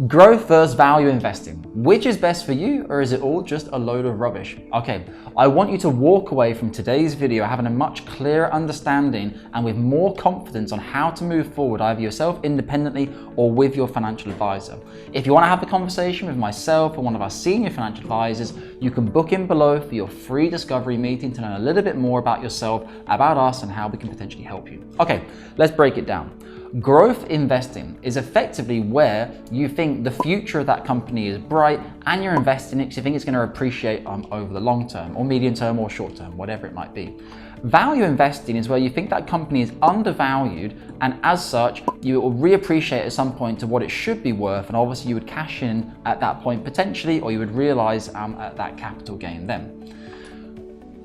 Growth versus value investing. Which is best for you, or is it all just a load of rubbish? Okay, I want you to walk away from today's video having a much clearer understanding and with more confidence on how to move forward, either yourself independently or with your financial advisor. If you want to have the conversation with myself or one of our senior financial advisors, you can book in below for your free discovery meeting to learn a little bit more about yourself, about us, and how we can potentially help you. Okay, let's break it down. Growth investing is effectively where you think the future of that company is bright and you're investing it because you think it's going to appreciate over the long term or medium term or short term, whatever it might be. Value investing is where you think that company is undervalued and as such, you will reappreciate at some point to what it should be worth, and obviously you would cash in at that point potentially, or you would realize at that capital gain then.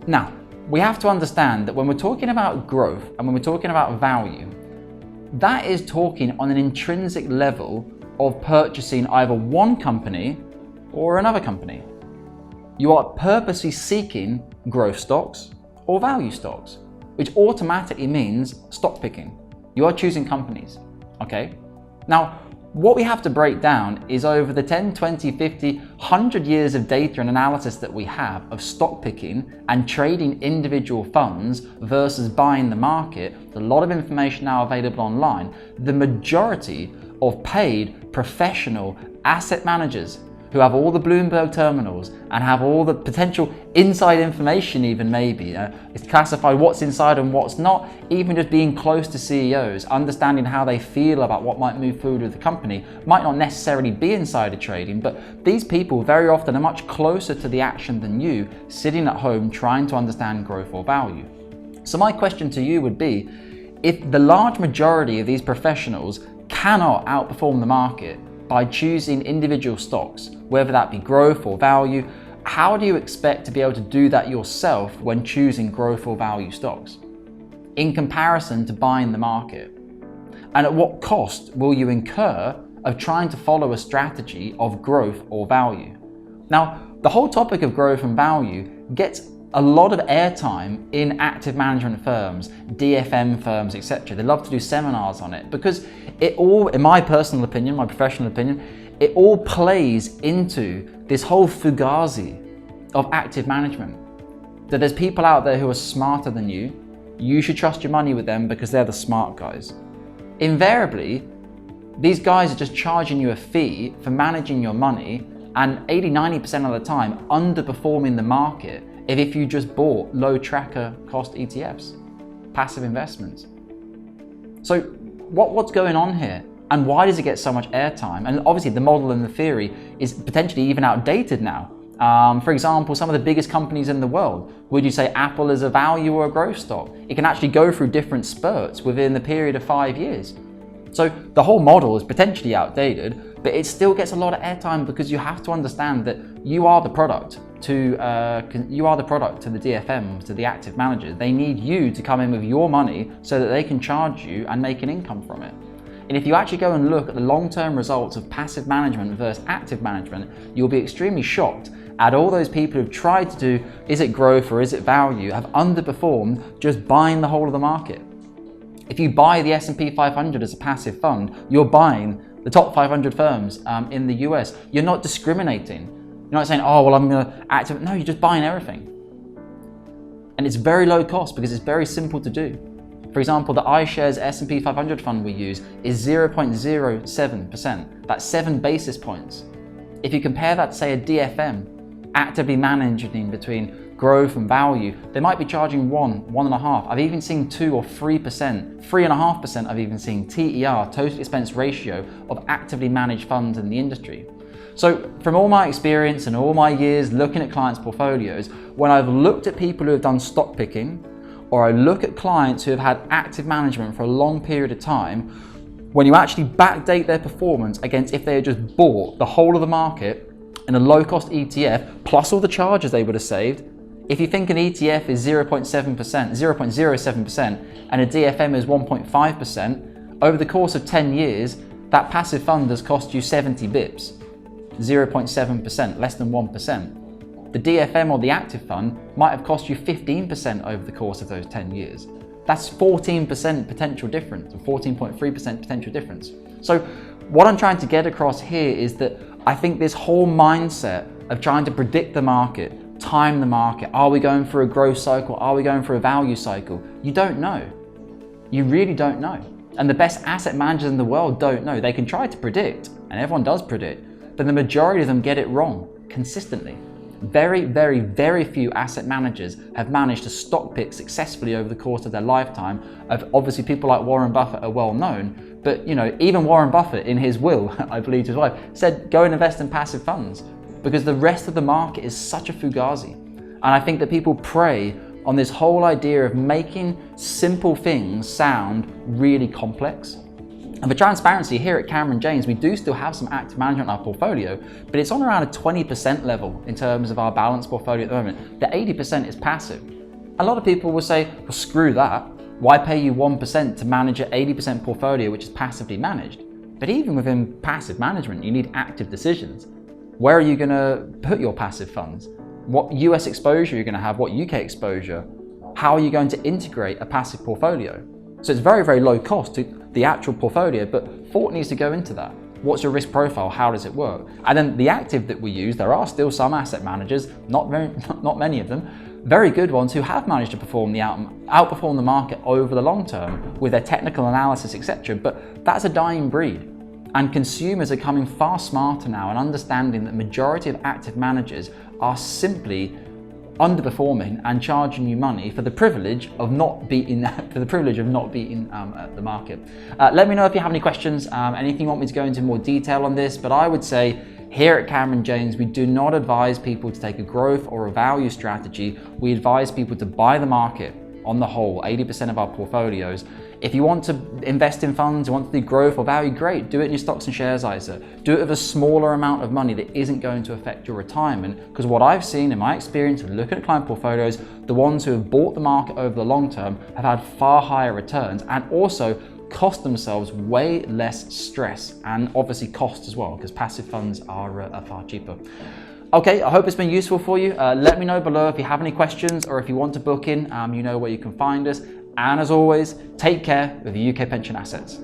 Now, we have to understand that when we're talking about growth and when we're talking about value, that is talking on an intrinsic level of purchasing either one company or another company. You are purposely seeking growth stocks or value stocks, which automatically means stock picking. You are choosing companies, okay? Now, what we have to break down is over the 10, 20, 50, 100 years of data and analysis that we have of stock picking and trading individual funds versus buying the market. There's a lot of information now available online. The majority of paid professional asset managers who have all the Bloomberg terminals and have all the potential inside information, even maybe. It's classified what's inside and what's not, even just being close to CEOs, understanding how they feel about what might move forward with the company, might not necessarily be insider trading, but these people very often are much closer to the action than you, sitting at home trying to understand growth or value. So my question to you would be, if the large majority of these professionals cannot outperform the market by choosing individual stocks, whether that be growth or value, how do you expect to be able to do that yourself when choosing growth or value stocks in comparison to buying the market? And at what cost will you incur of trying to follow a strategy of growth or value? Now, the whole topic of growth and value gets a lot of airtime in active management firms, DFM firms, etc. They love to do seminars on it because it all, in my personal opinion, my professional opinion, it all plays into this whole Fugazi of active management. That there's people out there who are smarter than you. You should trust your money with them because they're the smart guys. Invariably, these guys are just charging you a fee for managing your money and 80-90% of the time underperforming the market if you just bought low tracker cost ETFs, passive investments. So what's going on here? And why does it get so much airtime? And obviously the model and the theory is potentially even outdated now. For example, some of the biggest companies in the world, would you say Apple is a value or a growth stock? It can actually go through different spurts within the period of 5 years. So the whole model is potentially outdated, but it still gets a lot of airtime because you have to understand that you are the product to the DFMs, to the active managers. They need you to come in with your money so that they can charge you and make an income from it. And if you actually go and look at the long-term results of passive management versus active management, you'll be extremely shocked at all those people who've tried to do, is it growth or is it value, have underperformed just buying the whole of the market. If you buy the S&P 500 as a passive fund, you're buying the top 500 firms in the US. You're not discriminating. You're not saying, oh, well, I'm going to activate. No, you're just buying everything. And it's very low cost because it's very simple to do. For example, the iShares S&P 500 fund we use is 0.07%. That's 7 basis points. If you compare that to, say, a DFM, actively managing between growth and value, they might be charging 1.5%. I've even seen 2 or 3%, 3.5% I've even seen TER, total expense ratio, of actively managed funds in the industry. So from all my experience and all my years looking at clients' portfolios, when I've looked at people who have done stock picking, or I look at clients who have had active management for a long period of time, when you actually backdate their performance against if they had just bought the whole of the market in a low-cost ETF, plus all the charges they would have saved, if you think an ETF is 0.07% and a DFM is 1.5%, over the course of 10 years, that passive fund has cost you 70 bips, 0.7%, less than 1%. The DFM or the active fund might have cost you 15% over the course of those 10 years. That's 14% potential difference, or 14.3% potential difference. So what I'm trying to get across here is that I think this whole mindset of trying to predict the market, time the market, are we going for a growth cycle, are we going for a value cycle? You don't know. You really don't know. And the best asset managers in the world don't know. They can try to predict, and everyone does predict, but the majority of them get it wrong consistently. Very, very, very few asset managers have managed to stock pick successfully over the course of their lifetime. Obviously, people like Warren Buffett are well known, but even Warren Buffett in his will, I believe to his wife, said go and invest in passive funds because the rest of the market is such a fugazi. And I think that people prey on this whole idea of making simple things sound really complex. And for transparency, here at Cameron James, we do still have some active management in our portfolio, but it's on around a 20% level in terms of our balanced portfolio at the moment. The 80% is passive. A lot of people will say, well, screw that. Why pay you 1% to manage an 80% portfolio which is passively managed? But even within passive management, you need active decisions. Where are you going to put your passive funds? What US exposure you're going to have, what UK exposure? How are you going to integrate a passive portfolio? So it's very, very low cost to the actual portfolio, but thought needs to go into that. What's your risk profile? How does it work? And then the active that we use, there are still some asset managers, not many of them, very good ones who have managed to outperform the market over the long term with their technical analysis, etc. But that's a dying breed. And consumers are coming far smarter now and understanding that the majority of active managers are simply underperforming and charging you money for the privilege of not beating the market. Let me know if you have any questions, anything you want me to go into more detail on this, but I would say here at Cameron James, we do not advise people to take a growth or a value strategy. We advise people to buy the market on the whole, 80% of our portfolios. If you want to invest in funds, you want to do growth or value, great, do it in your stocks and shares ISA. Do it with a smaller amount of money that isn't going to affect your retirement. Because what I've seen in my experience of looking at client portfolios, the ones who have bought the market over the long term have had far higher returns and also cost themselves way less stress and obviously cost as well, because passive funds are far cheaper. Okay, I hope it's been useful for you. Let me know below if you have any questions or if you want to book in, you know where you can find us. And as always, take care of your UK pension assets.